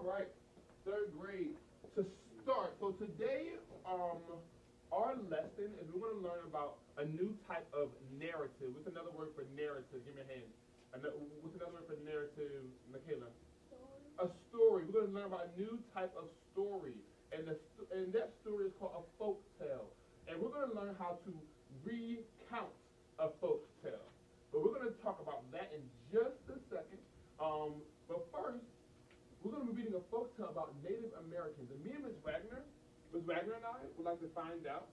right, third grade. To start, so today, our lesson is we're going to learn about a new type of narrative. What's another word for narrative? Give me a hand. What's another word for narrative, Michaela? A story. We're going to learn about a new type of story, and that story is called a folk tale. And we're going to learn how to recount a folk tale. But we're going to talk about that in just a second. But first, we're going to be reading a folk tale about Native Americans. And me and Ms. Wagner and I would like to find out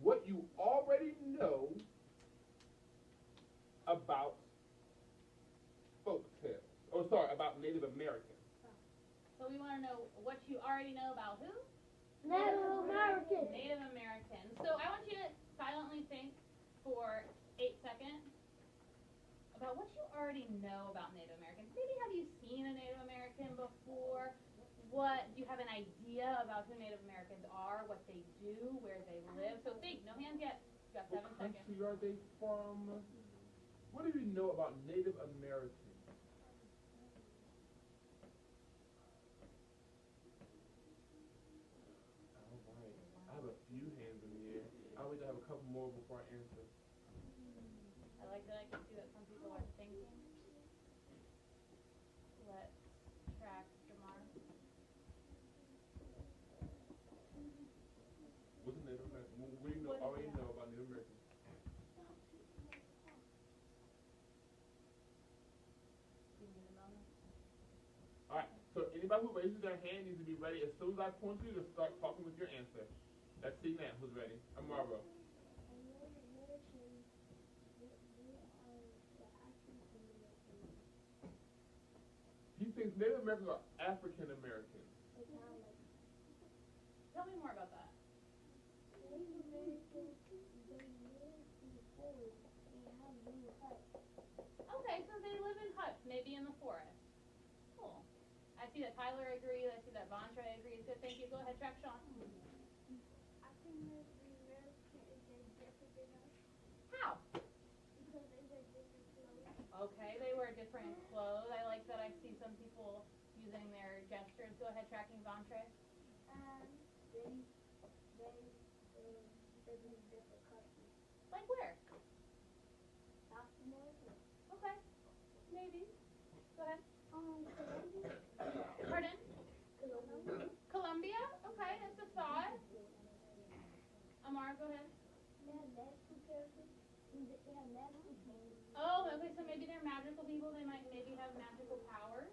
what you already know about folk tales. Oh, sorry, about Native Americans. So we want to know what you already know about who? Native Americans. Native Americans. So I want you to silently think for 8 seconds about what you already know about Native Americans. Maybe have you seen a Native American before? What do you have an idea about who Native Americans are, what they do, where they live? So think, no hands yet. You got 7 seconds. What country are they from? What do you know about Native Americans? All right. I have a few hands in the air. I always have a couple more before I answer. I like that I can see that some people are thinking. Let's track Jamar. What's a Native American? What do you know, already know about Native Americans? Give me the moment. All right. So anybody who raises their hand needs to be ready as soon as I point to you to start talking with your answer. Let's see now who's ready. I'm Marvo. He thinks Native Americans are African Americans. Tell me more about that. Native Americans, they live in the forest and have little huts. Okay, so they live in huts, maybe in the forest. Cool. I see that Tyler agrees. I see that Vontre agrees. Good, thank you. Go ahead, track Sean. African Americans, they dress than us. How? Because they wear different clothes. Okay, they wear different clothes. I like that I see some people using their gestures. Go ahead, tracking Vontre. And they live in different countries. Like where? South America. Okay, maybe. Go ahead. Colombia. Pardon? Colombia. Colombia? Okay, that's a thought. Amar, go ahead. They have magical characters. They have magical people. Oh, okay, so maybe they're magical people. They might maybe have magical powers.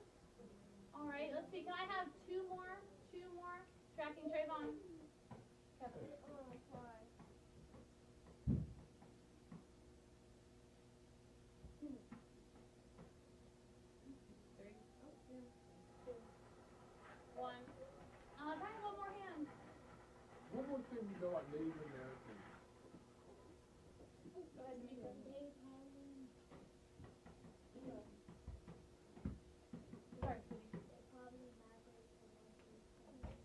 All right, let's see. Can I have two more? Tracking Trayvon. Kevin. Sorry. Three. One. Can I have one more hand? One more thing we know about Native Americans. Go ahead, Demetra. Sorry, sweetie.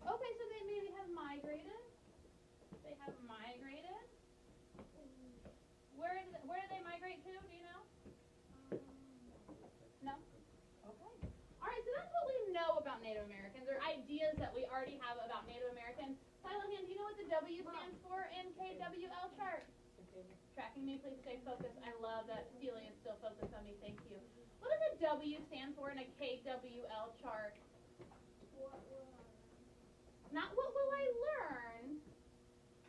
Okay, so they maybe have migrated. They have migrated. Where do they migrate to? Do you know? No? Okay. All right, so that's what we know about Native Americans, or ideas that we already have about Native Americans. Silent hand, do you know what the W stands for in KWL chart? Tracking me, please stay focused. I love that Celia is still focused on me. Thank you. What does a W stand for in a KWL chart? Not what will I learn?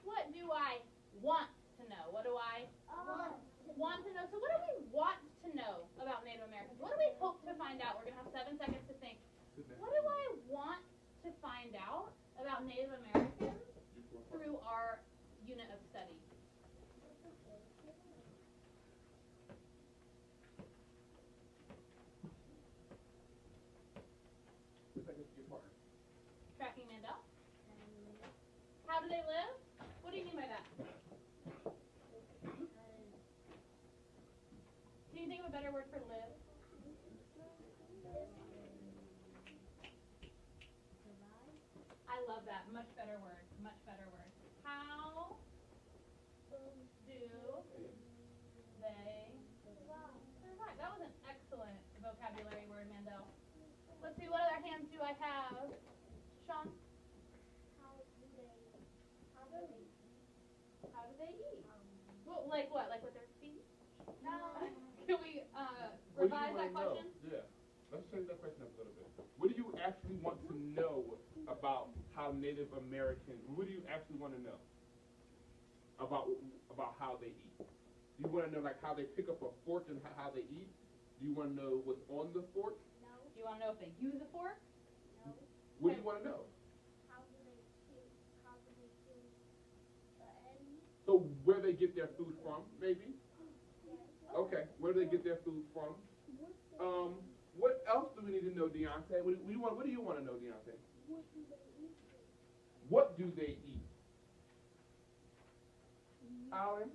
What do I want to know? What do I want to know? So what do we want to know about Native Americans? What do we hope to find out? We're going to have 7 seconds to think. What do I want to find out about Native Americans through our unit of study? Tracking Mandel. How do they live? What do you mean by that? Can you think of a better word for live? I love that. Much better word. Much better word. How do they survive? That was an excellent vocabulary word, Mandel. Let's see, what other do I have? Sean? How do they eat? How do they eat? Well, like what? Like with their feet? No. Can we What do you revise wanna that know? question? Yeah. Let's change that question up a little bit. What do you actually want to know about how Native Americans, what do you actually want to know about how they eat? Do you want to know like how they pick up a fork and how they eat? Do you want to know what's on the fork? No. Do you want to know if they use a fork? No. What do you want to know? How do they chew the end? So where they get their food from, maybe? Yes. Okay, where do they get their food from? What else do we need to know, Deontay? What do you want to know, Deontay? What do they eat? What do they eat? Alan?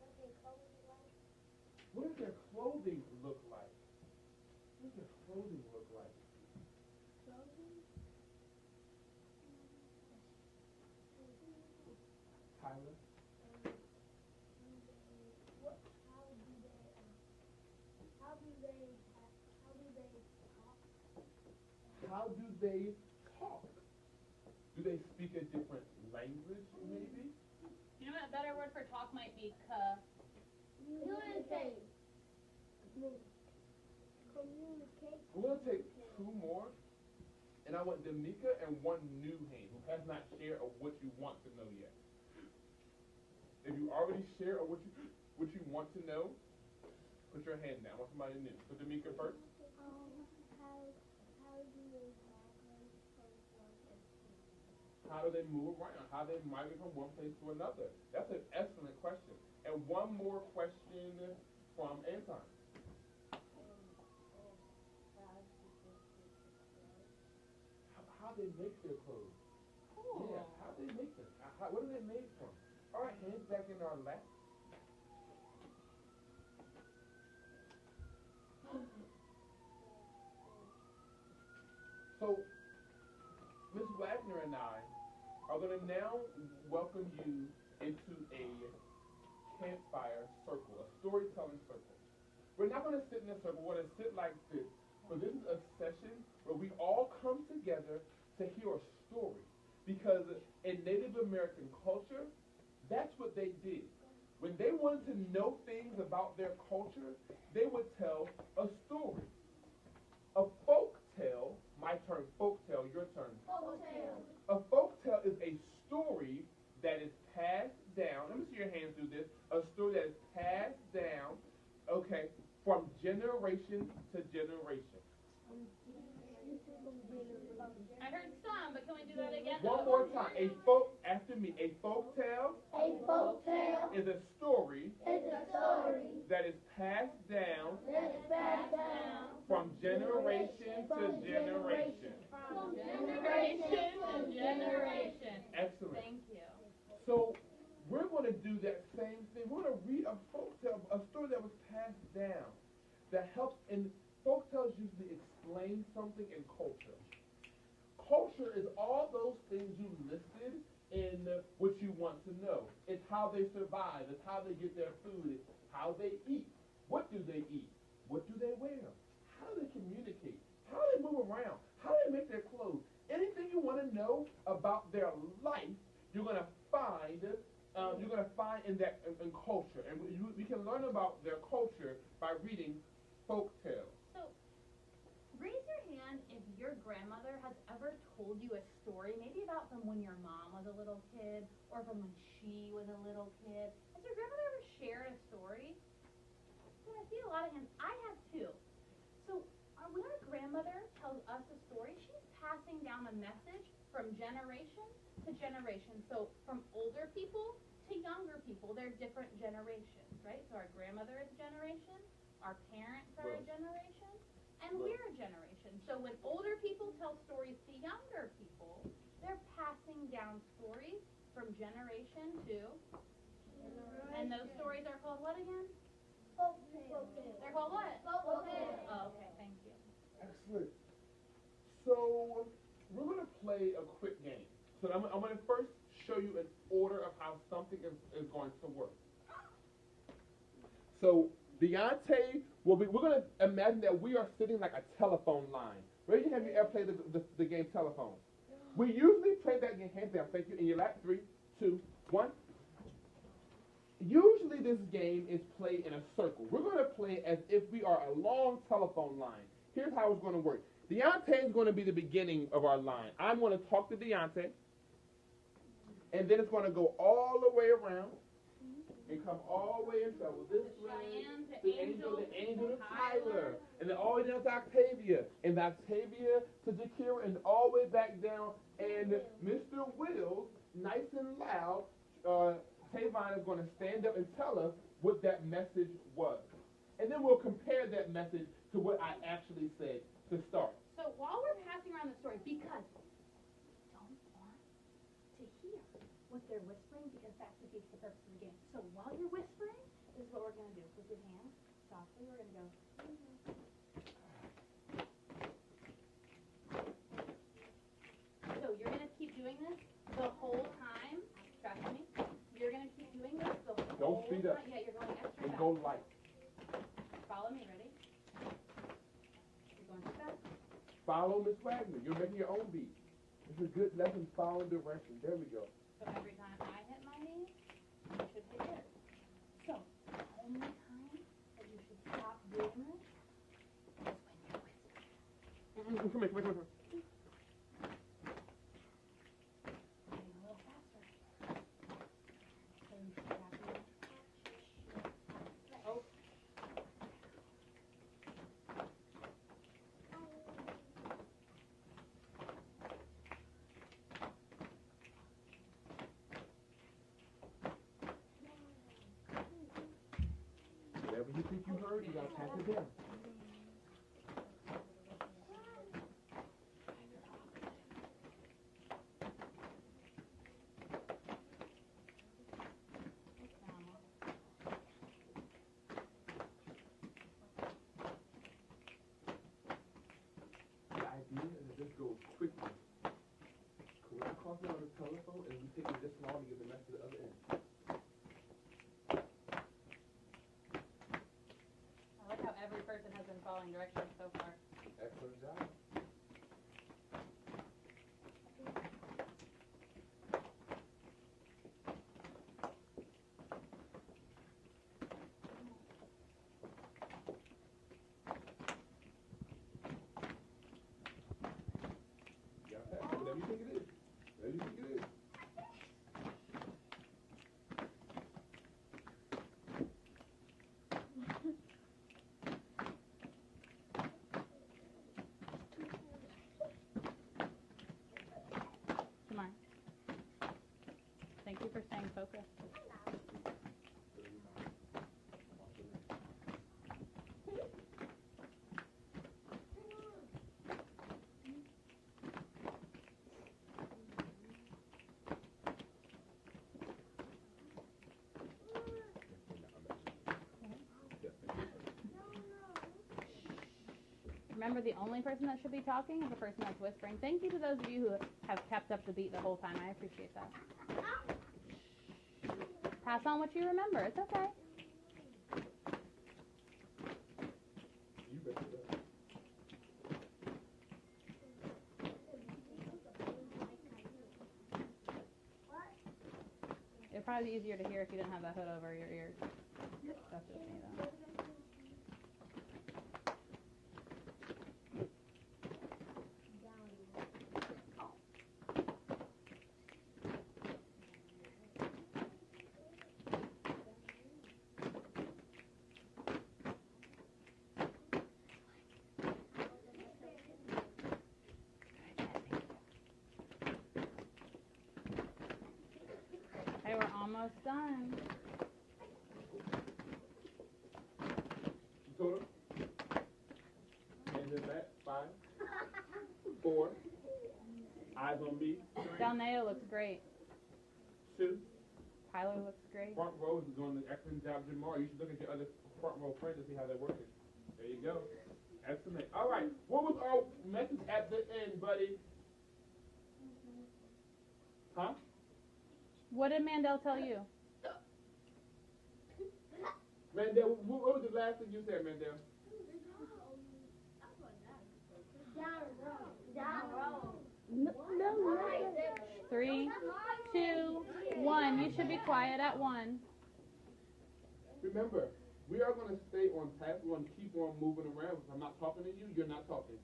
What they clothes like? What does their clothing look like? What does their clothing look like? Clothing? Tyler? What? How do they talk? How do they talk? Do they speak a different language, maybe? You know what? A better word for talk might be Communicate. Communicate. We're going to take two more, and I want Damika and one new hand who has not shared of what you want to know yet. If you already share of what you want to know, put your hand down. I want somebody new. So Damika first. How do they How do they move around? move around? How do they migrate from one place to another? That's an excellent question. And one more question from Anton. How they make their clothes? cool. Yeah, how do they make them? What are they made from? All right, hands back in our lap. So, Ms. Wagner and I are going to now welcome you into a campfire circle, a storytelling circle. We're not going to sit in a circle. We're going to sit like this. But this is a session where we all come together to hear a story. Because in Native American culture, that's what they did. When they wanted to know things about their culture, they would tell a story. A folk tale, my turn, folk tale, your turn. Folktale. A folk tale is a story that is passed down. Let me see your hands do this. A story that is passed down, okay, from generation to generation. I heard some, but can we do that again? One more time. A folk, after me, a folk tale A folktale is a story is a story that is passed down that is passed down from generation to generation. From generation to generation. Excellent. Thank you. So we're going to do that same thing. We're going to read a folk tale, a story that was passed down that helps. And folk tales usually explain something in culture. Culture is all those things you listed in what you want to know. It's how they survive. It's how they get their food. It's how they eat. What do they eat? What do they wear? How do they communicate? How do they move around? How do they make their clothes? Anything you want to know about their life, you're going to find. In that in culture, and we can learn about their culture by reading folk tales. So, raise your hand if your grandmother has ever told you a story, maybe about from when your mom was a little kid, or from when she was a little kid. Has your grandmother ever shared a story? Yeah, I see a lot of hands. I have too. So, when our grandmother tells us a story, she's passing down a message from generation to generation. So, from older people to younger people, they're different generations, right? So, our grandmother is a generation, our parents are a generation, and we're a generation. So when older people tell stories to younger people, they're passing down stories from generation to generation. And those stories are called what again? Folktale. They're called what? Folktale. Oh, okay, thank you. Excellent. So we're going to play a quick game. So I'm going to first show you an order of how something is going to work. So Deontay will be. We're gonna imagine that we are sitting like a telephone line. Raise your hand if you ever played the game telephone. We usually play that game hands down. Thank you. In your lap, 3, 2, 1. Usually this game is played in a circle. We're going to play as if we are a long telephone line. Here's how it's going to work. Deontay is going to be the beginning of our line. I'm going to talk to Deontay, and then it's going to go all the way around and come all the way in trouble. This way, the angel to Tyler, and then all the way down to Octavia, and Octavia to Jakira, and all the way back down. And Mr. Wills, nice and loud, Tavon is going to stand up and tell us what that message was. And then we'll compare that message to what I actually said to start. So while we're passing around the story, because we don't want to hear what they're whispering, because that defeats the purpose of the game. So while you're whispering, this is what we're going to do. With your hand, softly, we're going to go. So you're going to keep doing this the whole time. Trust me. You're going to keep doing this the whole time. Don't speed up. Yeah, you're going extra And fast. go light. Follow me, ready? You're going too fast. Follow Miss Wagner. You're making your own beat. It's a good lesson. Follow direction. There we go. So every time I hit my knee, you should hit yours. So the only time that you should stop doing this is when you're whispering. Come here. Getting a little faster. So you should tap your... Oh. Whatever you think you heard, you got to pass it down. The idea is to just go quickly. We're not crossing on the telephone, and we take it this long to get the message to the other end. I like how every person has been following directions so far. Excellent job. You got that. Whatever you think it is. Whatever you think it is. Come on. Thank you for staying focused. Remember, the only person that should be talking is the person that's whispering. Thank you to those of you who have kept up the beat the whole time. I appreciate that. Pass on what you remember. It's okay. You bet it does. It'd probably be easier to hear if you didn't have that hood over your ears. That's just me, though. Hey, we're almost done. You told him? Hands in back. 5, 4. Eyes on me. Dalneo looks great. 2. Tyler looks great. Front row is doing an excellent job, Jamar. You should look at your other front row friends to see how they're working. There you go. Excellent. All right. What was our message at the end, buddy? Huh? What did Mandel tell you? Mandel, what was the last thing you said, Mandel? Down road. No. 3, 2, 1. You should be quiet at 1. Remember, we are going to stay on task. We're going to keep on moving around. If I'm not talking to you, you're not talking.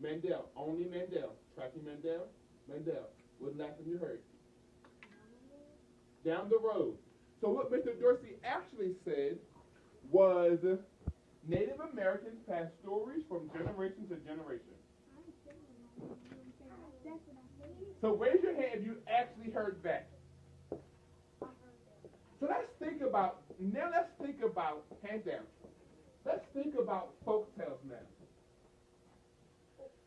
Mandel, only Mandel. Tracking Mandel. Mandel, what last time you heard? Down the road. So what Mr. Dorsey actually said was Native Americans pass stories from generation to generation. So raise your hand if you actually heard that. So let's think about, hands down, let's think about folktales now.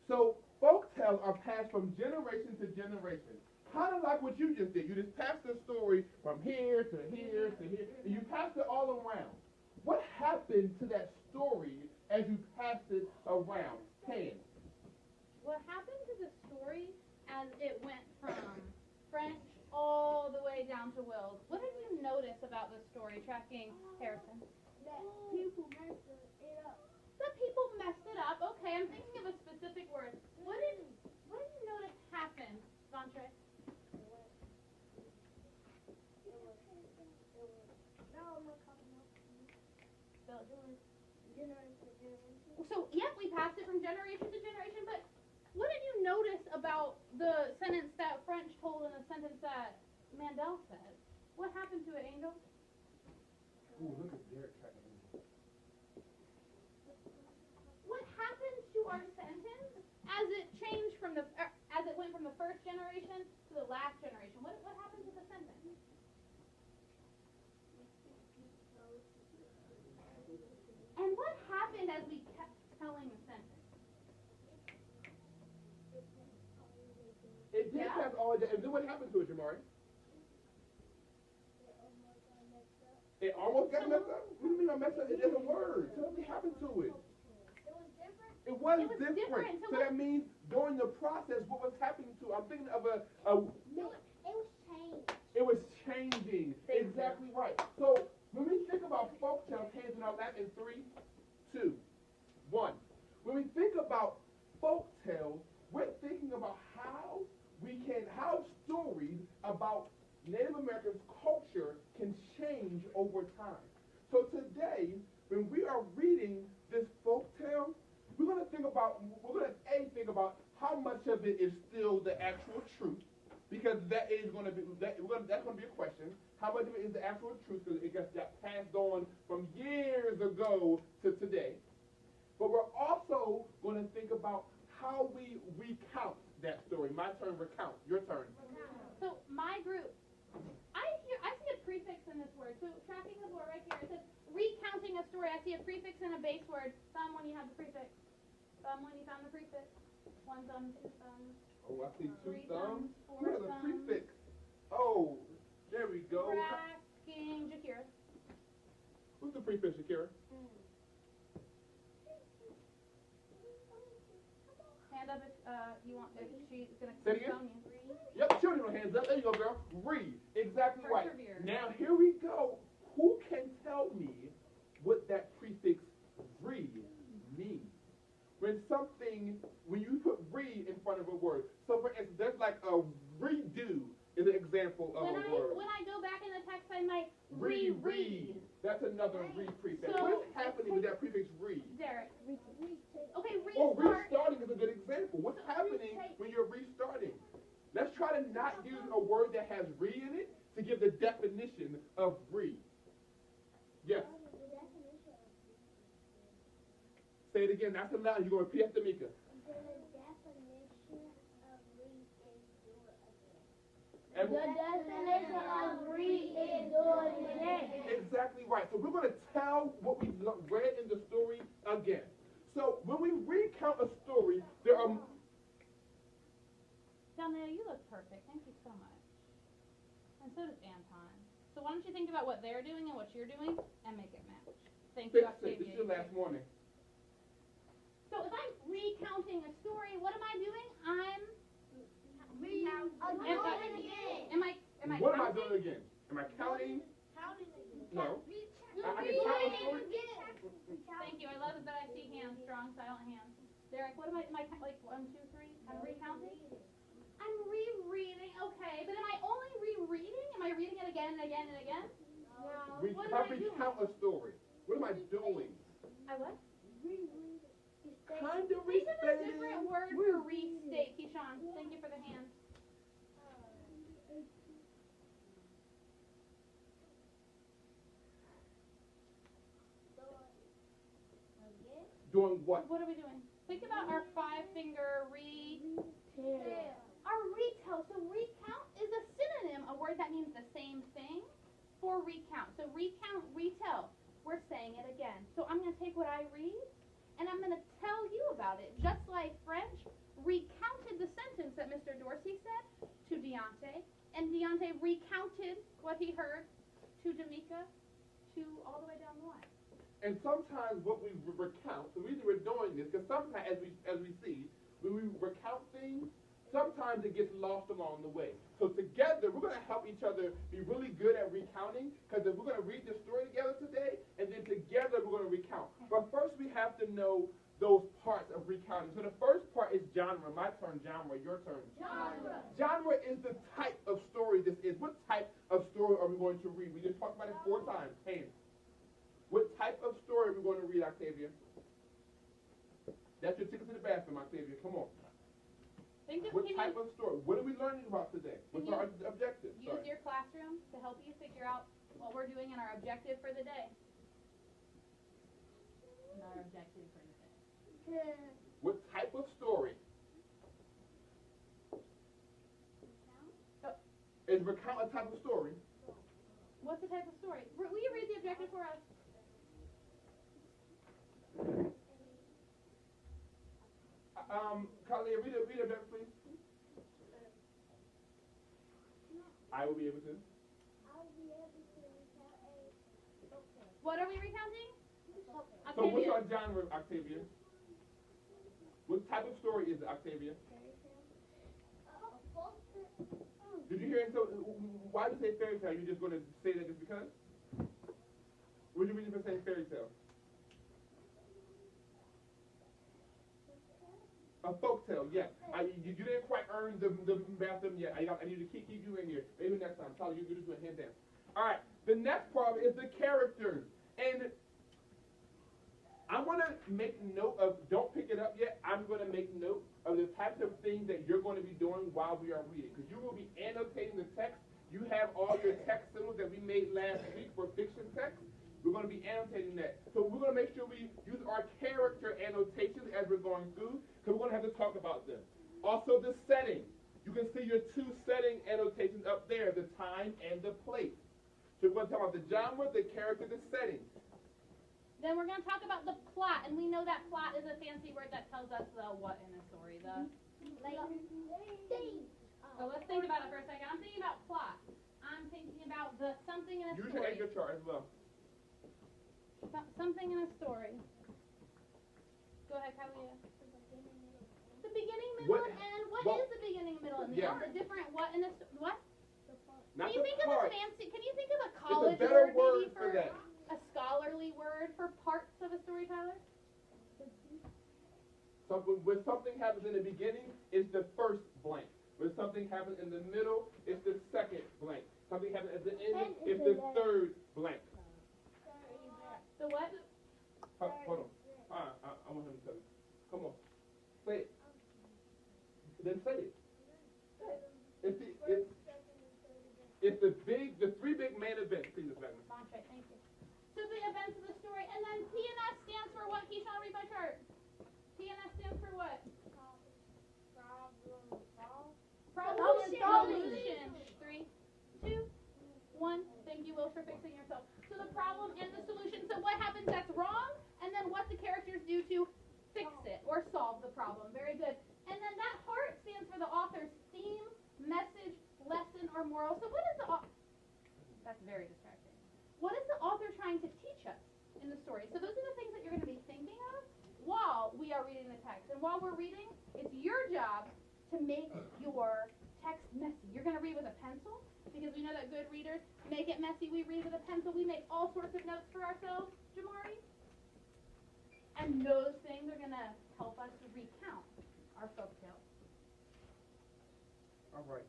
So folktales are passed from generation to generation. Kind of like what you just did. You just passed the story from here to here to here, and you passed it all around. What happened to that story as you passed it around? Hands. What happened to the story as it went from French all the way down to Wills? What did you notice about the story, tracking Harrison? That people messed it up. The people messed it up. Okay, I'm thinking of a specific word. What did you notice happen, Vontre? So, yep, we passed it from generation to generation, but what did you notice about the sentence that French told and the sentence that Mandel said? What happened to it, Angel? Ooh, look at Derek tracking. What happened to our sentence as it changed from as it went from the first generation to the last generation? What happened to the sentence? And what happened as we kept telling the sentence? It did pass all of that. And then what happened to it, Jamari? It almost got messed up? What do you mean I messed up? It is a word. Tell me what happened to it. It was different. So that means during the process, what was happening to it? I'm thinking of It was changed. it was changing. Exactly right. So when we think about folktales, hands in our lap in 3, 2, 1. When we think about folktales, we're thinking about how stories about Native Americans' culture can change over time. So today, when we are reading this folktale, we're going to think about how much of it is still the actual truth, because that's going to be a question. How much of it is the actual truth, because it got passed on from years ago to today. But we're also going to think about how we recount that story. My turn, recount. Your turn. So my group, I see a prefix in this word. So tracking the board right here, it says recounting a story. I see a prefix and a base word. Thumb when you have the prefix. Thumb when you found the prefix. 1 thumb, 2 thumbs. Oh, I see 2 thumbs. 4 Where's the thumbs. prefix? Oh, there we go. Tracking Jakira. What's the prefix, Shakira? Hand up if you want. If she's gonna Say it again? phone you. Yep, children, hands up. There you go, girl. Read. Exactly right. Persevere. Now, here we go. Who can tell me what that prefix read means? When you put read in front of a word. So, for instance, there's like a redo is an example of a word. When I go back in the text, I might Read. reread. That's another read prefix. So- What's happening with that prefix read? Derek. Okay, Oh, restart. restarting is a good example. What's happening when you're restarting? Let's try to not use a word that has re in it to give the definition of re. Yes. Say it again. That's aloud. You're going to repeat after Mika. The definition of read is do it again. Everyone? definition of read is do it again. Exactly right. So we're going to tell what we read in the story again. So when we recount a story, there are... Donnell, you look perfect. Thank you so much. And so does Anton. So why don't you think about what they're doing and what you're doing and make it match. Thank you, Octavia. This is your last warning. So if I'm recounting a story, what am I doing? I'm What am I doing again? Am I counting? No. I can count a story. wrong, silent hands. Derek, what am I like 1, 2, 3? I'm recounting? I'm rereading, okay, but am I only rereading? Am I reading it again and again and again? No. What am I doing? Recount a story. What am I doing? I what? Kind of We should have a restating. different word for restate, Keyshawn. Thank you for the hand. Doing what? What are we doing? Think about our 5-finger Our retell. So recount is a synonym, a word that means the same thing for recount. So recount, retell. We're saying it again. So I'm going to take what I read and I'm going to tell you about it. Just like French recounted the sentence that Mr. Dorsey said to Deontay, and Deontay recounted what he heard to D'Amica, to all the way down the line. And sometimes what we recount, the reason we're doing this, because sometimes as we see, when we recount things, sometimes it gets lost along the way. So together, we're going to help each other be really good at recounting, because if we're going to read the story together today, and then together we're going to recount. But first we have to know those parts of recounting. So the first part is genre. My turn, genre. Your turn. Genre. Genre is the type of story this is. What type of story are we going to read? We just talked about it 4 times. Hands. What type of story are we going to read, Octavia? That's your ticket to the bathroom, Octavia. Come on. What type of story? What are we learning about today? What's our objective? Use your classroom to help you figure out what we're doing and our objective for the day. And our objective for the day. What type of story? Is recount a type of story? What's the type of story? Will you read the objective for us? Kalia, read it back, please. I will be able to. What are we recounting? So what's our genre, Octavia? What type of story is it, Octavia? Did you hear it? So why did you say fairy tale? You're just going to say that just because? What did you read for saying fairy tale? A folk tale, yes. You didn't quite earn the bathroom yet. I need to keep you in here. Maybe next time. Tyler, you just went hand down. All right. The next part is the characters. And I want to make note of, don't pick it up yet. I'm going to make note of the types of things that you're going to be doing while we are reading. Because you will be annotating the text. You have all your text symbols that we made last week for fiction text. We're going to be annotating that. So we're going to make sure we use our character annotations as we're going through, because we're going to have to talk about them. Also the setting. You can see your 2 setting annotations up there, the time and the place. So we're going to talk about the genre, the character, the setting. Then we're going to talk about the plot, and we know that plot is a fancy word that tells us the what in a story. So let's think about it for a second. I'm thinking about plot. I'm thinking about the something in a Use story. your Edgar chart as well. Something in a story. Go ahead, Kalia. The beginning, middle, and end. What is the beginning, middle, and the end? The different what in a what? Not Can you the think part. of a fancy? Can you think of a college It's a better word maybe word for that. a scholarly word for parts of a story, Tyler? So when something happens in the beginning, it's the first blank. When something happens in the middle, it's the second blank. Something happens at the end, it's the third blank. The what? Hold on. I want him to tell you. Come on. Say it. Then say it. It's the 3 big main events. Please, Wagner. Bonche, thank you. So the events of the story, and then P&S stands for what? Keyshawn, read my chart. P&S stands for what? Problem solution. 3, 2, 1. Thank you, Will, for fixing yourself. So the problem and the solution. So what happens that's wrong, and then what the characters do to fix it or solve the problem. Very good. And then that heart stands for the author's theme, message, lesson, or moral. So what is the author? That's very distracting. What is the author trying to teach us in the story? So those are the things that you're going to be thinking of while we are reading the text. And while we're reading, it's your job to make your text messy. You're going to read with a pencil, because we know that good readers make it messy. We read with a pencil. We make all sorts of notes for ourselves, Jamari. And those things are going to to help us recount our folktale. All right.